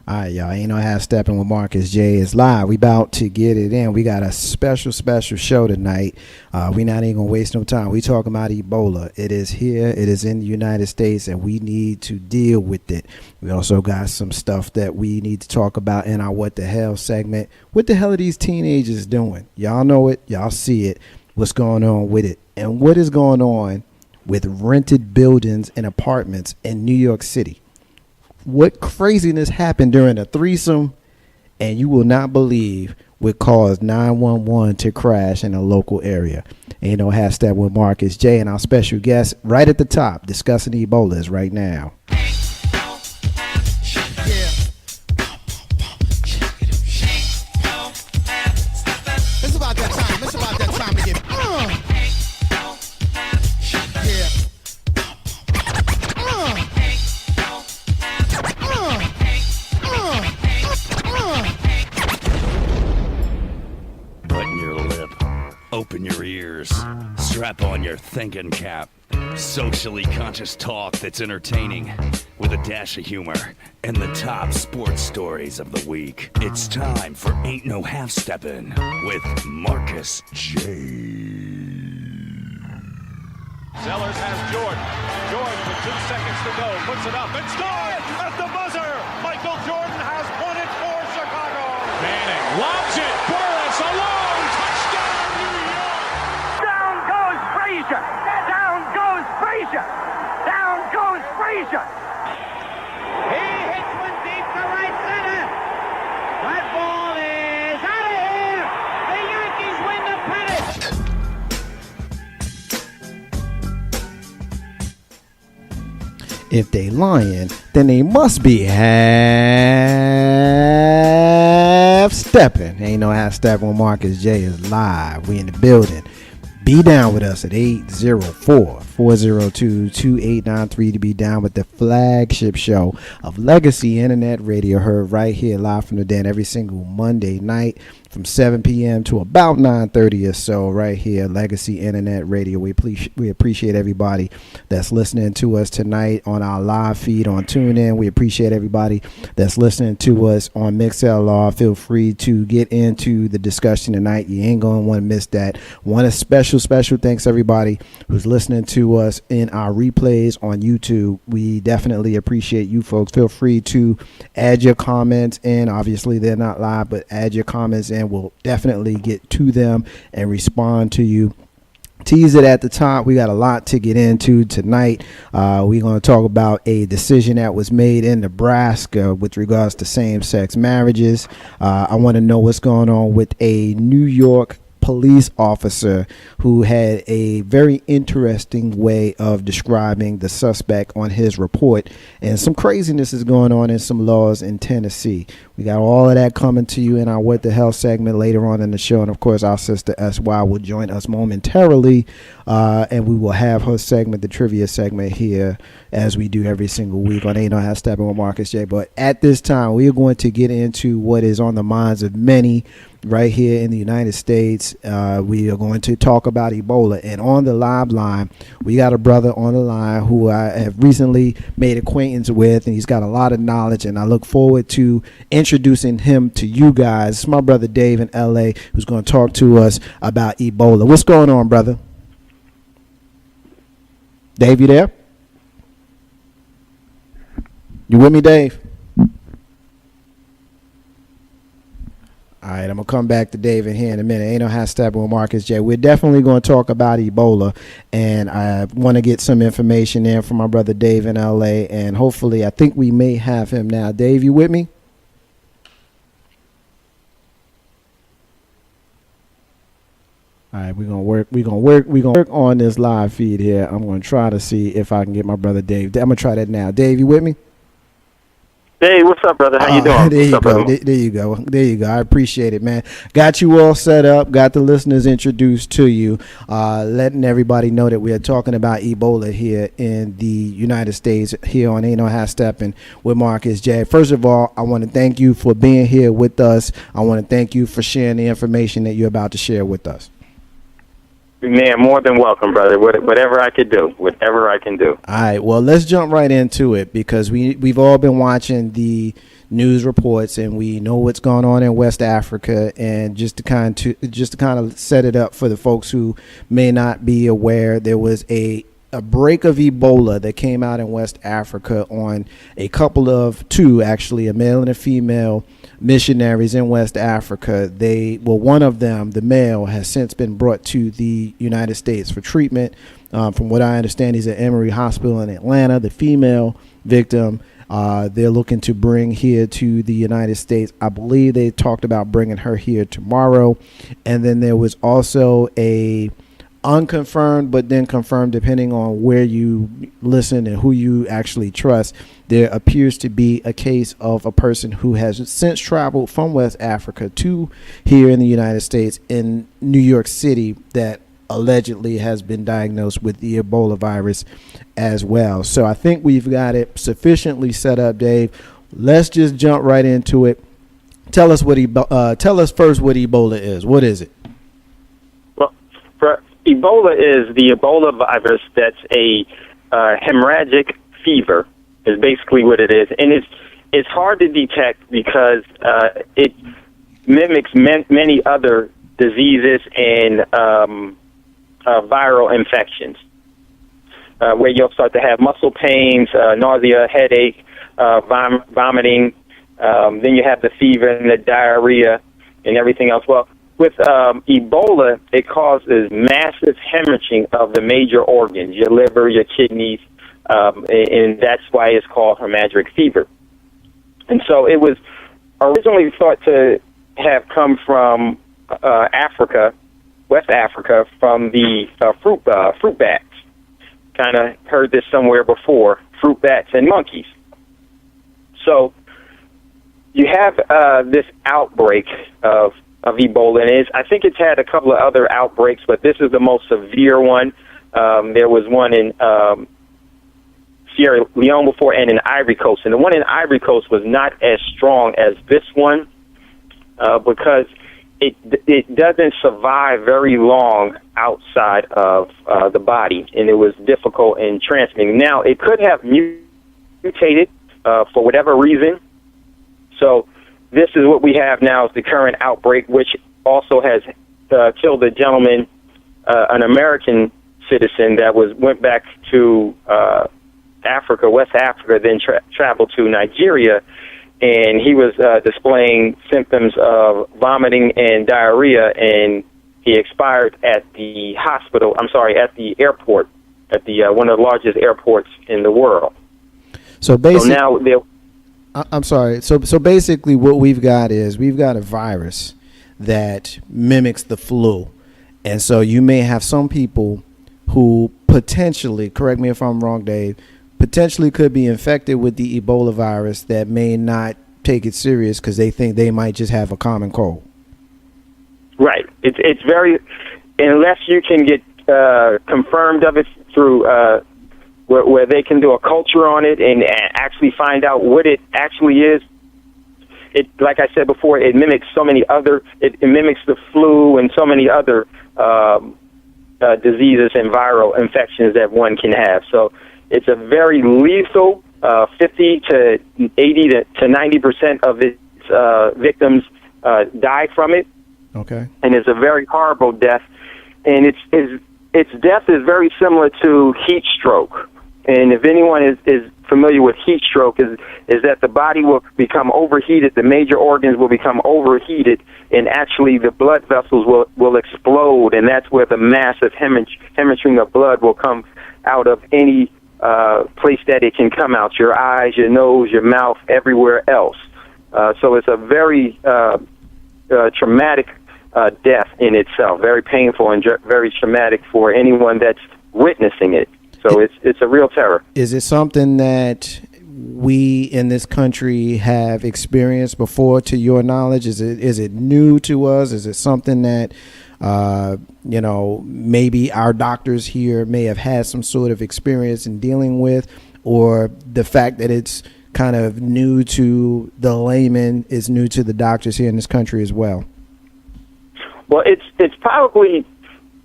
All right, y'all. Ain't no half stepping with Marcus J is live. We about to get it in. We got a special show tonight. We not even gonna waste no time. We talking about Ebola. It is here. It is in the United States, and we need to deal with it. We also got some stuff that we need to talk about in our What the Hell segment. What the hell are these teenagers doing? Y'all know it. Y'all see it. What's going on with it? And what is going on with rented buildings and apartments in New York City? What craziness happened during a threesome, and you will not believe what caused 911 to crash in a local area. Ain't no half step with Marcus J, and our special guest right at the top discussing Ebola is right now. It's about that time. It's about that time to get. Open your ears, strap on your thinking cap. Socially conscious talk that's entertaining with a dash of humor and the top sports stories of the week. It's time for Ain't No Half Steppin' with Marcus J. Sellers has Jordan. Jordan with 2 seconds to go. Puts it up and scores at the buzzer. Michael Jordan has won it for Chicago. Manning lobs it. Burris alone. Touchdown, New York. Down goes Frazier. Down goes Frazier. Down goes Frazier. He hits one deep to right center. That ball is out of here. The Yankees win the pennant. If they lying, then they must be half stepping. Ain't no half stepping when Marcus J is live. We in the building. Be down with us at 804-402-2893 to be down with the flagship show of Legacy Internet Radio, heard right here live from the den every single Monday night from 7 p.m. to about 9:30 or so, right here, Legacy Internet Radio. We appreciate everybody that's listening to us tonight on our live feed on TuneIn. We appreciate everybody that's listening to us on MixLR. Feel free to get into the discussion tonight. You ain't going to want to miss that. Want a special thanks everybody who's listening to us in our replays on YouTube. We definitely appreciate you folks. Feel free to add your comments in. Obviously, they're not live, but add your comments in. We'll definitely get to them and respond to you. Tease it at the top. We got a lot to get into tonight. We're going to talk about a decision that was made in Nebraska with regards to same-sex marriages. I want to know what's going on with a New York police officer who had a very interesting way of describing the suspect on his report, and some craziness is going on in some laws in Tennessee. We got all of that coming to you in our What the Hell segment later on in the show, and of course our sister SY will join us momentarily, and we will have her segment, the trivia segment, here as we do every single week on Ain't No Half Stepping with Marcus J. But at this time, we are going to get into what is on the minds of many right here in the United States. We are going to talk about Ebola, and on the live line we got a brother on the line who I have recently made acquaintance with, and he's got a lot of knowledge, and I look forward to introducing him to you guys. It's my brother Dave in LA, who's going to talk to us about Ebola. What's going on, brother? Dave, you there? You with me, Dave? All right, I'm going to come back to David here in a minute. Ain't no half stepping with Marcus J. We're definitely going to talk about Ebola, and I want to get some information in from my brother Dave in L.A., and hopefully I think we may have him now. Dave, you with me? All right, we're gonna work on this live feed here. I'm gonna try to see if I can get my brother Dave. I'm gonna try that now. Dave, you with me? Hey, what's up, brother? How you doing? There you go. There you go. There you go. I appreciate it, man. Got you all set up. Got the listeners introduced to you. Letting everybody know that we are talking about Ebola here in the United States here on Ain't No Half Stepping with Marcus J. First of all, I want to thank you for being here with us. I want to thank you for sharing the information that you're about to share with us. Man, more than welcome, brother. Whatever I could do, whatever I can do. All right, well, let's jump right into it because we've all been watching the news reports and we know what's going on in West Africa. And just to kind of set it up for the folks who may not be aware, there was a break of Ebola that came out in West Africa on two, actually, a male and a female missionaries in West Africa. One of them, the male, has since been brought to the United States for treatment. From what I understand, he's at Emory Hospital in Atlanta. The female victim, they're looking to bring here to the United States. I believe they talked about bringing her here tomorrow. And then there was also a unconfirmed but then confirmed, depending on where you listen and who you actually trust, there appears to be a case of a person who has since traveled from West Africa to here in the United States in New York City that allegedly has been diagnosed with the Ebola virus as well. So I think we've got it sufficiently set up, Dave. Let's just jump right into it. Tell us first what Ebola is. What is it? Ebola is the Ebola virus. That's a hemorrhagic fever is basically what it is. And it's hard to detect because it mimics many other diseases and viral infections where you'll start to have muscle pains, nausea, headache, vomiting. Then you have the fever and the diarrhea and everything else. Well, with Ebola, it causes massive hemorrhaging of the major organs, your liver, your kidneys, and that's why it's called hemorrhagic fever. And so it was originally thought to have come from Africa, West Africa, from the fruit bats. Kind of heard this somewhere before, fruit bats and monkeys. So you have this outbreak of Ebola, and I think it's had a couple of other outbreaks, but this is the most severe one. There was one in Sierra Leone before and in Ivory Coast, and the one in Ivory Coast was not as strong as this one because it doesn't survive very long outside of the body, and it was difficult in transmitting. Now, it could have mutated for whatever reason, so this is what we have now is the current outbreak, which also has killed a gentleman, an American citizen that went back to Africa, West Africa, then traveled to Nigeria, and he was displaying symptoms of vomiting and diarrhea, and he expired at the hospital. I'm sorry, at the airport, at the one of the largest airports in the world. So basically, so now I'm sorry. So basically what we've got a virus that mimics the flu. And so you may have some people who potentially, correct me if I'm wrong, Dave, potentially could be infected with the Ebola virus that may not take it serious because they think they might just have a common cold. Right. It's very, unless you can get confirmed of it through where they can do a culture on it and actually find out what it actually is. It, like I said before, it mimics so many other. It mimics the flu and so many other diseases and viral infections that one can have. So it's a very lethal. 50 to 80 to 90% of its victims die from it. Okay. And it's a very horrible death, and its death is very similar to heat stroke. And if anyone is familiar with heat stroke, is that the body will become overheated, the major organs will become overheated, and actually the blood vessels will explode, and that's where the massive hemorrhaging of blood will come out of any place that it can come out, your eyes, your nose, your mouth, everywhere else. So it's a very traumatic death in itself, very painful and very traumatic for anyone that's witnessing it. So it's a real terror. Is it something that we in this country have experienced before, to your knowledge? Is it new to us? Is it something that maybe our doctors here may have had some sort of experience in dealing with, or the fact that it's kind of new to the layman is new to the doctors here in this country as well? Well, it's probably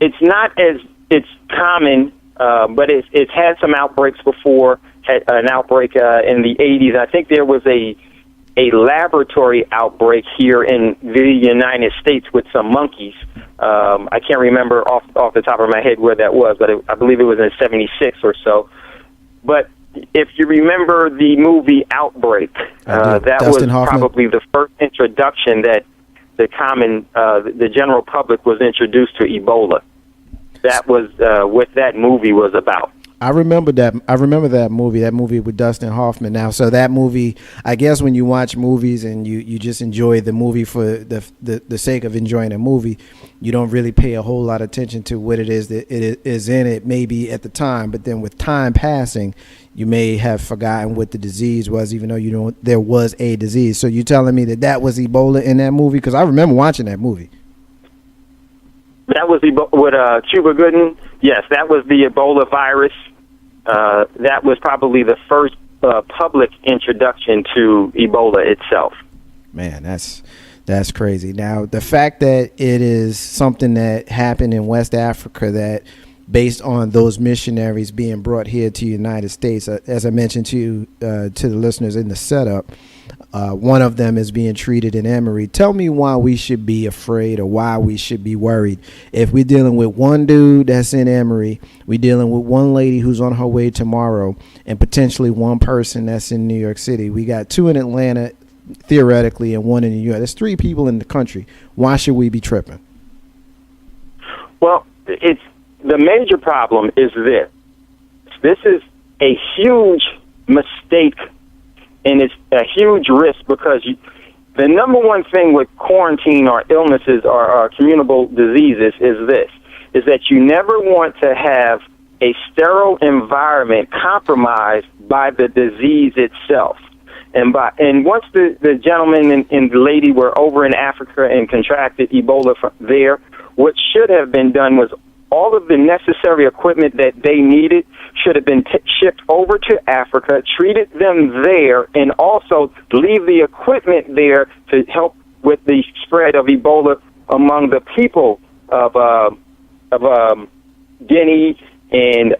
it's not as it's common, but it's had some outbreaks before. Had an outbreak in the 80s. I think there was a laboratory outbreak here in the United States with some monkeys. I can't remember off the top of my head where that was, but I believe it was in '76 or so. But if you remember the movie Outbreak, that Dustin was Hoffman. probably the first introduction that the general public was introduced to Ebola. That was what that movie was about. I remember that. I remember that movie. That movie with Dustin Hoffman. Now, so that movie, I guess, when you watch movies and you just enjoy the movie for the sake of enjoying a movie, you don't really pay a whole lot of attention to what it is that it is in it. Maybe at the time, but then with time passing, you may have forgotten what the disease was, even though there was a disease. So you're telling me that was Ebola in that movie? Because I remember watching that movie. That was with Cuba Gooding. Yes, that was the Ebola virus. That was probably the first public introduction to Ebola itself. Man, that's crazy. Now, the fact that it is something that happened in West Africa, that based on those missionaries being brought here to the United States, as I mentioned to the listeners in the setup, one of them is being treated in Emory. Tell me why we should be afraid or why we should be worried. If we're dealing with one dude that's in Emory, we're dealing with one lady who's on her way tomorrow, and potentially one person that's in New York City. We got two in Atlanta, theoretically, and one in New York. There's 3 people in the country. Why should we be tripping? Well, the major problem is this. This is a huge mistake, and it's a huge risk because the number one thing with quarantine or illnesses or communicable diseases is that you never want to have a sterile environment compromised by the disease itself. And once the gentleman and the lady were over in Africa and contracted Ebola there, what should have been done was all of the necessary equipment that they needed should have been shipped over to Africa, treated them there, and also leave the equipment there to help with the spread of Ebola among the people of Guinea and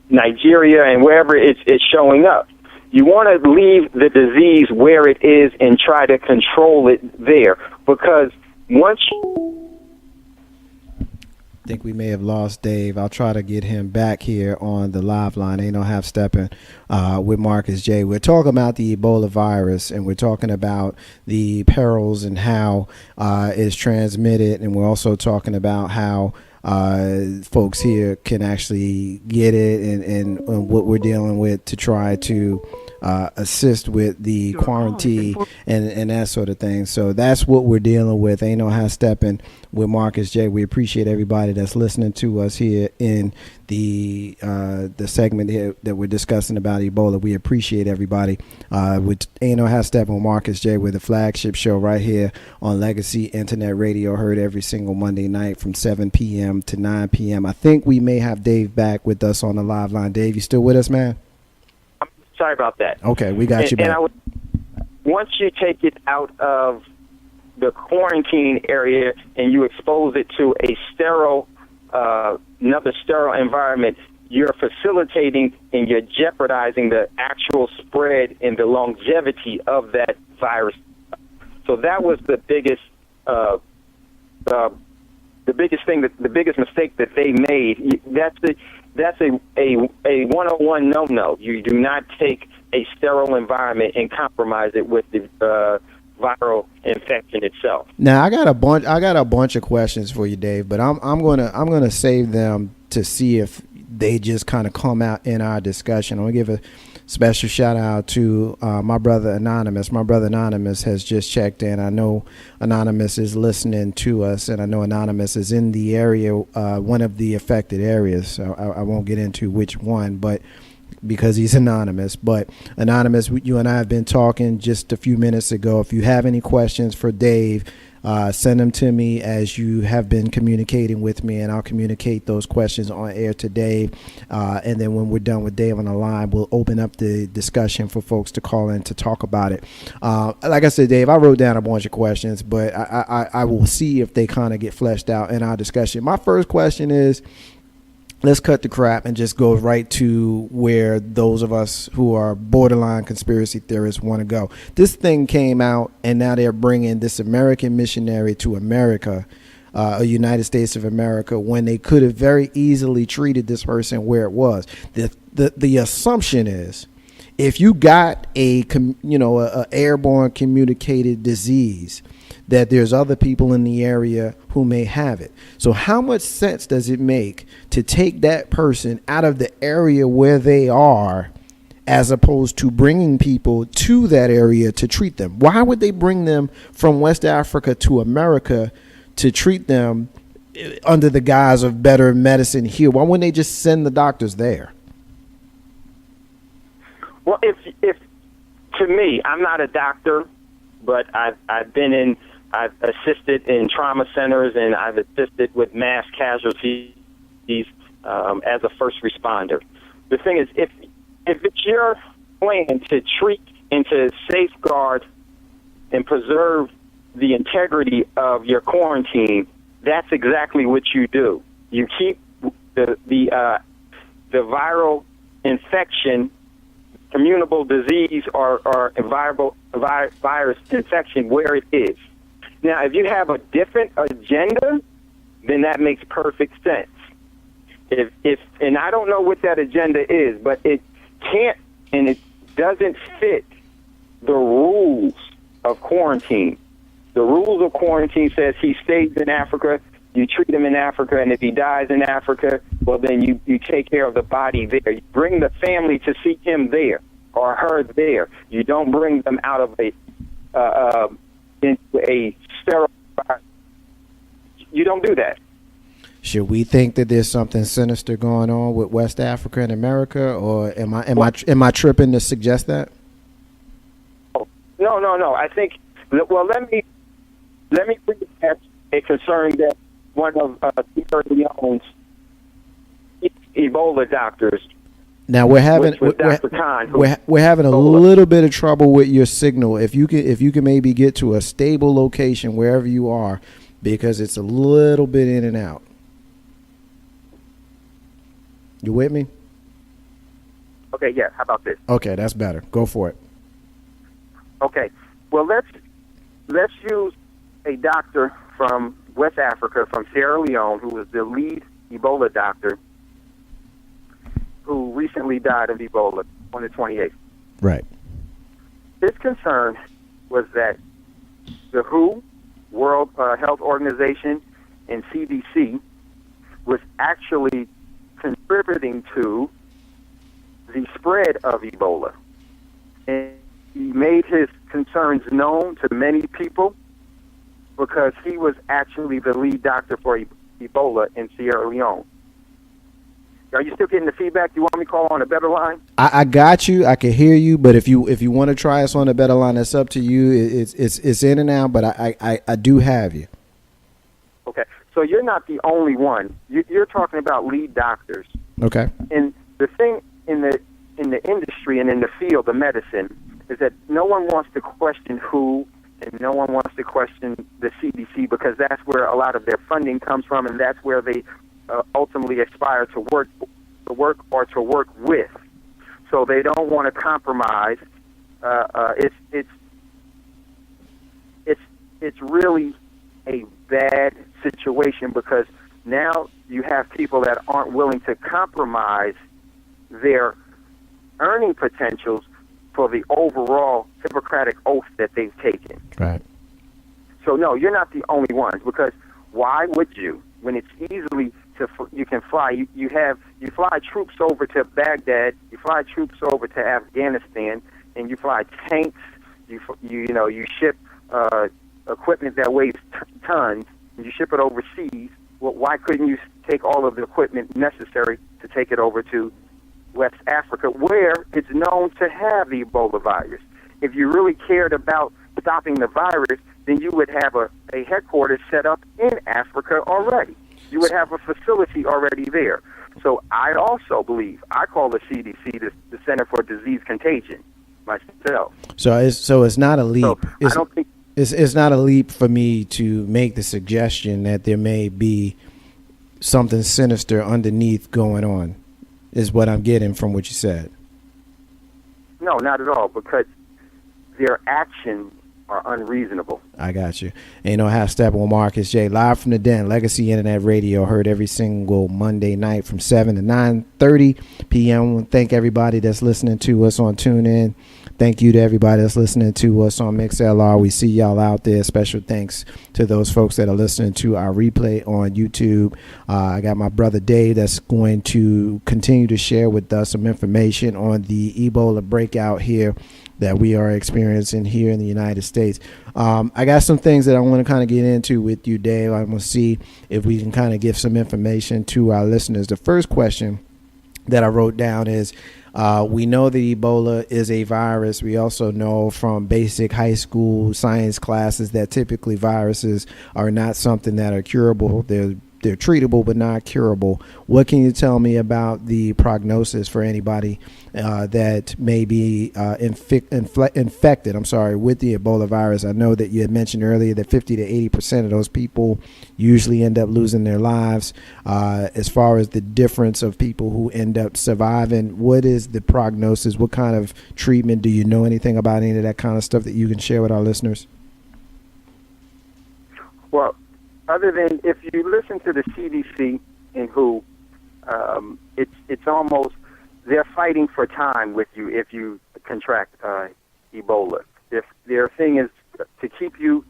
Nigeria and wherever it's showing up. You want to leave the disease where it is and try to control it there, because once I think we may have lost Dave. I'll try to get him back here on the live line. Ain't no half stepping with Marcus J. We're talking about the Ebola virus, and we're talking about the perils and how it's transmitted, and we're also talking about how folks here can actually get it and what we're dealing with to try to assist with the quarantine and that sort of thing. So that's what we're dealing with. Ain't no half stepping with Marcus J. We appreciate everybody that's listening to us here in the segment here that we're discussing about Ebola. We appreciate everybody. With Ain't No Half Stepping with Marcus J. with the flagship show right here on Legacy Internet Radio, heard every single Monday night from 7 p.m. to 9 p.m. I think we may have Dave back with us on the live line. Dave, you still with us, man? Sorry about that. Okay, we got you back. Once you take it out of the quarantine area and you expose it to a sterile, another sterile environment, you're facilitating and you're jeopardizing the actual spread and the longevity of that virus. So that was the biggest mistake that they made. That's a 101 no. You do not take a sterile environment and compromise it with the viral infection itself. Now I got a bunch of questions for you, Dave, but I'm gonna save them to see if they just kind of come out in our discussion. I want to give a special shout out to my brother Anonymous. My brother Anonymous has just checked in. I know Anonymous is listening to us, and I know Anonymous is in the area, one of the affected areas. So I won't get into which one, but because he's anonymous. But Anonymous, you and I have been talking just a few minutes ago. If you have any questions for Dave, send them to me as you have been communicating with me, and I'll communicate those questions on air to Dave. And then when we're done with Dave on the line, we'll open up the discussion for folks to call in to talk about it. Like I said, Dave, I wrote down a bunch of questions, but I will see if they kind of get fleshed out in our discussion. My first question is, let's cut the crap and just go right to where those of us who are borderline conspiracy theorists want to go. This thing came out, and now they're bringing this American missionary to America, a United States of America, when they could have very easily treated this person where it was. The assumption is, if you got a airborne communicated disease, that there's other people in the area who may have it. So how much sense does it make to take that person out of the area where they are, as opposed to bringing people to that area to treat them? Why would they bring them from West Africa to America to treat them under the guise of better medicine here? Why wouldn't they just send the doctors there? Well, if to me, I'm not a doctor, but I've assisted in trauma centers, and I've assisted with mass casualties as a first responder. The thing is, if it's your plan to treat and to safeguard and preserve the integrity of your quarantine, that's exactly what you do. You keep the viral infection, communicable disease, or virus infection where it is. Now, if you have a different agenda, then that makes perfect sense. And I don't know what that agenda is, but it can't and it doesn't fit the rules of quarantine. The rules of quarantine says he stays in Africa, you treat him in Africa, and if he dies in Africa, well, then you take care of the body there. You bring the family to see him there or her there. You don't bring them out of into a sterile. You don't do that. Should we think that there's something sinister going on with West Africa and America, or am I tripping to suggest that? No. I think. Well, let me bring back a concern that one of Sierra Leone's Ebola doctors. Now we're having we're having a little bit of trouble with your signal. If you can maybe get to a stable location wherever you are, because it's a little bit in and out. You with me? Okay, yeah. How about this? Okay, that's better. Go for it. Okay. Well, let's use a doctor from West Africa, from Sierra Leone, who was the lead Ebola doctor, who recently died of Ebola on the 28th. Right. His concern was that the WHO, World Health Organization, and CDC was actually contributing to the spread of Ebola. And he made his concerns known to many people because he was actually the lead doctor for Ebola in Sierra Leone. Are you still getting the feedback? Do you want me to call on a better line? I got you. I can hear you, but if you want to try us on a better line, that's up to you. It's in and out, but I do have you. Okay, so you're not the only one. You're talking about lead doctors. Okay. And the thing in the industry and in the field of medicine is that no one wants to question WHO, and no one wants to question the CDC, because that's where a lot of their funding comes from, and that's where they ultimately aspire to work or to work with. So they don't want to compromise. It's really a bad situation, because now you have people that aren't willing to compromise their earning potentials for the overall Hippocratic oath that they've taken. Right. So no, you're not the only ones, because why would you, when it's easily you can fly? You fly troops over to Baghdad, you fly troops over to Afghanistan, and you fly tanks. You ship equipment that weighs tons, and you ship it overseas. Well, why couldn't you take all of the equipment necessary to take it over to West Africa, where it's known to have the Ebola virus? If you really cared about stopping the virus, then you would have a headquarters set up in Africa already. You would have a facility already there. So I also believe, I call the CDC the Center for Disease Contagion myself. So it's not a leap. So I don't think it's not a leap for me to make the suggestion that there may be something sinister underneath going on, is what I'm getting from what you said. No, not at all, because their actions are unreasonable. I got you. And you know how Steppin with Marcus J, live from the Den, Legacy Internet Radio, heard every single Monday night from 7 to 9:30 p.m. Thank everybody that's listening to us on TuneIn. Thank you to everybody that's listening to us on MixLR. We see y'all out there. Special thanks to those folks that are listening to our replay on YouTube. I got my brother Dave that's going to continue to share with us some information on the Ebola breakout here that we are experiencing here in the United States. I got some things that I want to kind of get into with you, Dave. I'm going to see if we can kind of give some information to our listeners. The first question that I wrote down is, we know that Ebola is a virus. We also know from basic high school science classes that typically viruses are not something that are curable. They're treatable but not curable. What can you tell me about the prognosis for anybody that may be infected with the Ebola virus? I know that you had mentioned earlier that 50 to 80% of those people usually end up losing their lives. As far as the difference of people who end up surviving, what is the prognosis? What kind of treatment? Do you know anything about any of that kind of stuff that you can share with our listeners? Well, other than if you listen to the CDC and WHO, it's almost they're fighting for time with you if you contract Ebola. If their thing is to keep you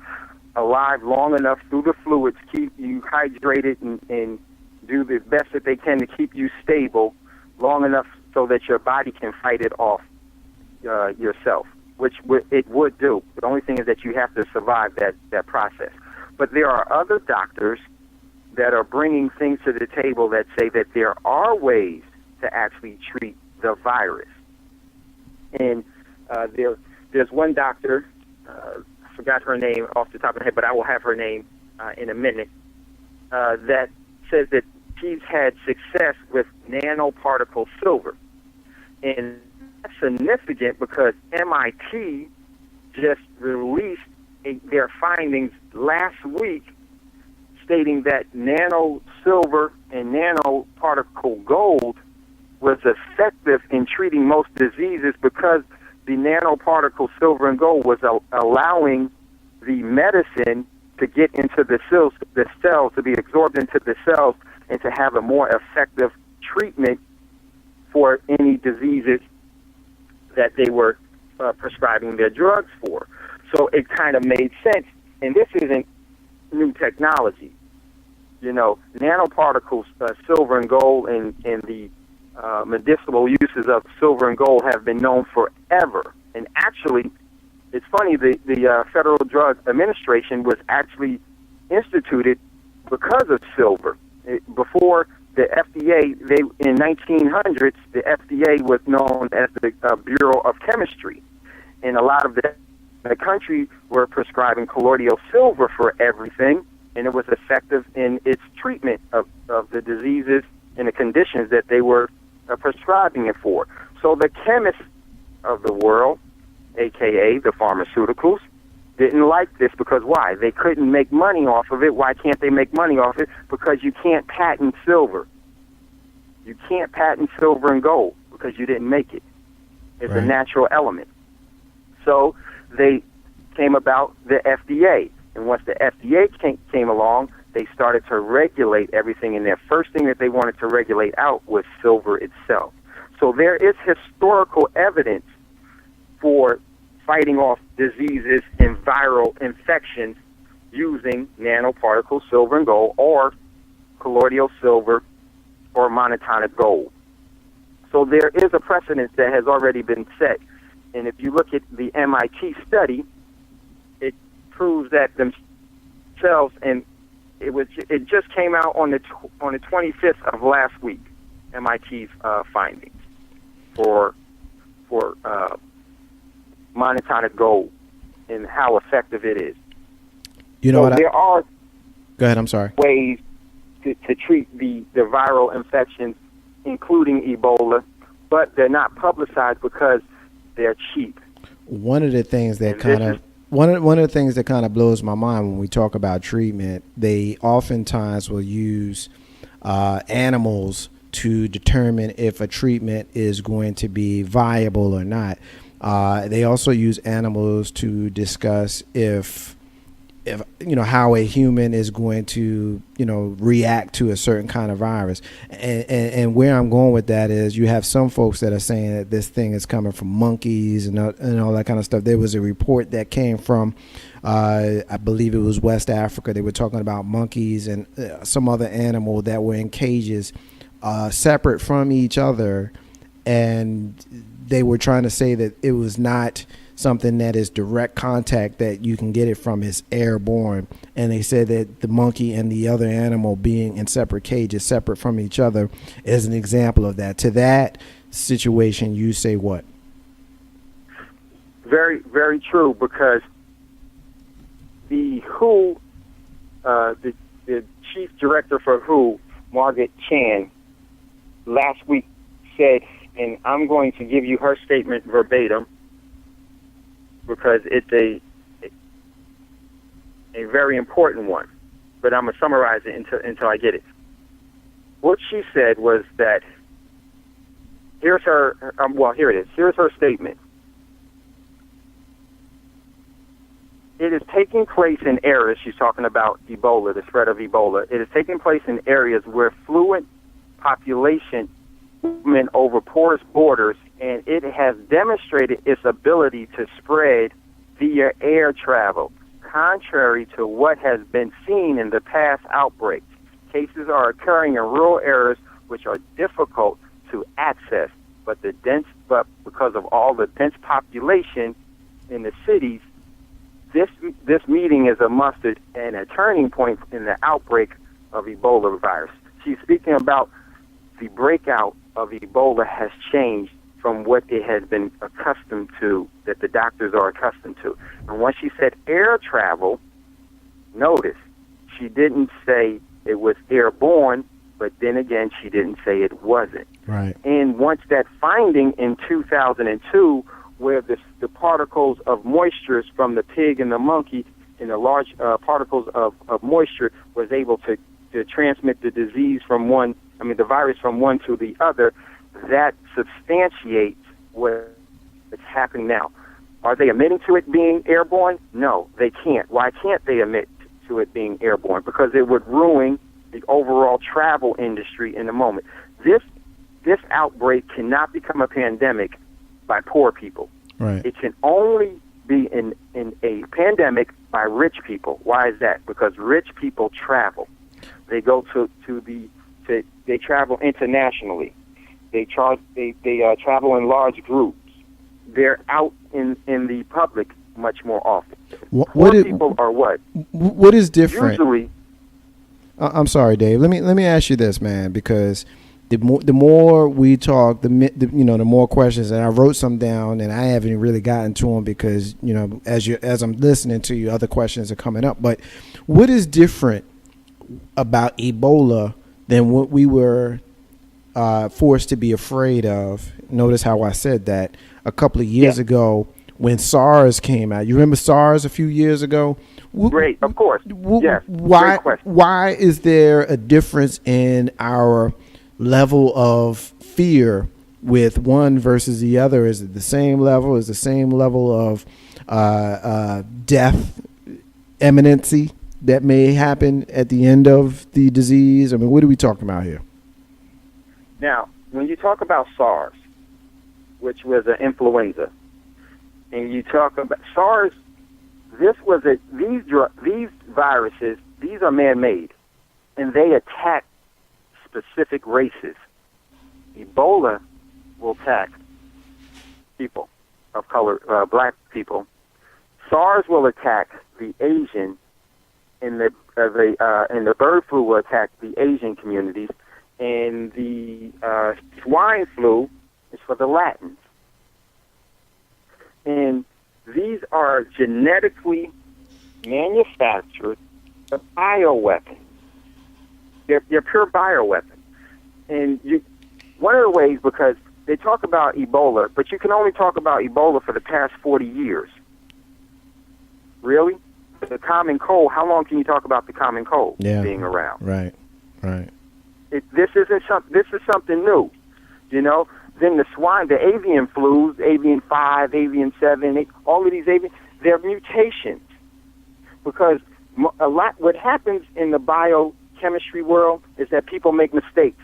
alive long enough through the fluids, keep you hydrated and do the best that they can to keep you stable long enough so that your body can fight it off yourself, which it would do. The only thing is that you have to survive that process. But there are other doctors that are bringing things to the table that say that there are ways to actually treat the virus. And there's one doctor, I forgot her name off the top of my head, but I will have her name in a minute, that says that she's had success with nanoparticle silver. And that's significant because MIT just released their findings last week stating that nano silver and nanoparticle gold was effective in treating most diseases because the nanoparticle silver and gold was allowing the medicine to get into the cells, to be absorbed into the cells, and to have a more effective treatment for any diseases that they were prescribing their drugs for. So it kind of made sense. And this isn't new technology. You know, nanoparticles, silver and gold, and the medicinal uses of silver and gold have been known forever. And actually, it's funny, the Federal Drug Administration was actually instituted because of silver. Before the FDA, in 1900s, the FDA was known as the Bureau of Chemistry. And a lot of the country were prescribing colloidal silver for everything, and it was effective in its treatment of the diseases and the conditions that they were prescribing it for. So the chemists of the world, a.k.a. the pharmaceuticals, didn't like this because why? They couldn't make money off of it. Why can't they make money off it? Because you can't patent silver. You can't patent silver and gold because you didn't make it. It's a natural element. So they came about the FDA. And once the FDA came along, they started to regulate everything. And their first thing that they wanted to regulate out was silver itself. So there is historical evidence for fighting off diseases and viral infections using nanoparticle silver and gold or colloidal silver or monotonic gold. So there is a precedent that has already been set. And if you look at the MIT study, it proves that themselves, and it just came out on the 25th of last week, MIT's findings for monotonic gold and how effective it is. You know So what? there are Go ahead. I'm sorry. ways to treat the viral infections, including Ebola, but they're not publicized because they're cheap. One of the things that And kind this of one of the things that kind of blows my mind when we talk about treatment, they oftentimes will use animals to determine if a treatment is going to be viable or not. They also use animals to discuss if how a human is going to react to a certain kind of virus, and where I'm going with that is you have some folks that are saying that this thing is coming from monkeys and all that kind of stuff. There was a report that came from I believe it was West Africa. They were talking about monkeys and some other animal that were in cages separate from each other, and they were trying to say that it was not something that is direct contact, that you can get it from, is airborne. And they said that the monkey and the other animal being in separate cages, separate from each other, is an example of that. To that situation, you say what? Very, very true, because the WHO, the chief director for WHO, Margaret Chan, last week said, and I'm going to give you her statement verbatim, because it's a very important one, but I'm going to summarize it until I get it. What she said was that, here's her, here it is. Here's her statement. It is taking place in areas, she's talking about Ebola, the spread of Ebola. It is taking place in areas where fluent population movement over porous borders, and it has demonstrated its ability to spread via air travel, contrary to what has been seen in the past outbreaks. Cases are occurring in rural areas which are difficult to access, but because of all the dense population in the cities, this meeting is a mustard and a turning point in the outbreak of Ebola virus. She's speaking about the breakout of Ebola has changed from what it has been accustomed to, that the doctors are accustomed to. And when she said air travel, notice, she didn't say it was airborne, but then again, she didn't say it wasn't. Right. And once that finding in 2002, where the particles of moisture from the pig and the monkey, and the large particles of moisture was able to transmit the disease the virus from one to the other, that substantiates what is happening now. Are they admitting to it being airborne? No, they can't. Why can't they admit to it being airborne? Because it would ruin the overall travel industry in a moment. This outbreak cannot become a pandemic by poor people. Right. It can only be in a pandemic by rich people. Why is that? Because rich people travel. They go they travel internationally. They travel in large groups. They're out in the public much more often. Poor people are what? What is different? Usually, I'm sorry, Dave. Let me ask you this, man, because the more we talk, the more questions, and I wrote some down, and I haven't really gotten to them because as I'm listening to you, other questions are coming up. But what is different about Ebola than what we were forced to be afraid of? Notice how I said that a couple of years ago when SARS came out. You remember SARS a few years ago? Great, of course. Yes. Why is there a difference in our level of fear with one versus the other? Is it the same level? Is the same level of death imminency that may happen at the end of the disease? I mean, what are we talking about here? Now, when you talk about SARS, which was an influenza, and you talk about SARS, these viruses, these are man-made, and they attack specific races. Ebola will attack people of color, black people. SARS will attack the Asian, and the bird flu will attack the Asian communities, and the swine flu is for the Latins. And these are genetically manufactured a bioweapon. They're pure bioweapons. And one of the ways, because they talk about Ebola, but you can only talk about Ebola for the past 40 years. Really? The common cold, how long can you talk about the common cold being around? Right. This is something new, you know. Then the swine, the avian flus, avian 5, avian 7, all of these avian, they're mutations. Because what happens in the biochemistry world is that people make mistakes,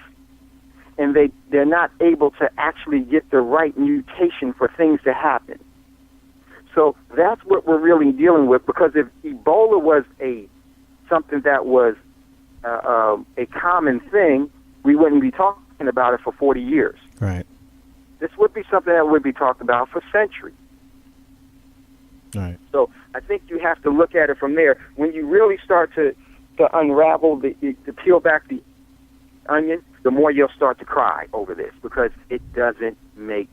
and they're not able to actually get the right mutation for things to happen. So that's what we're really dealing with, because if Ebola was something that was a common thing, we wouldn't be talking about it for 40 years. Right. This would be something that would be talked about for centuries. Right. So I think you have to look at it from there. When you really start to unravel, to peel back the onion, the more you'll start to cry over this, because it doesn't make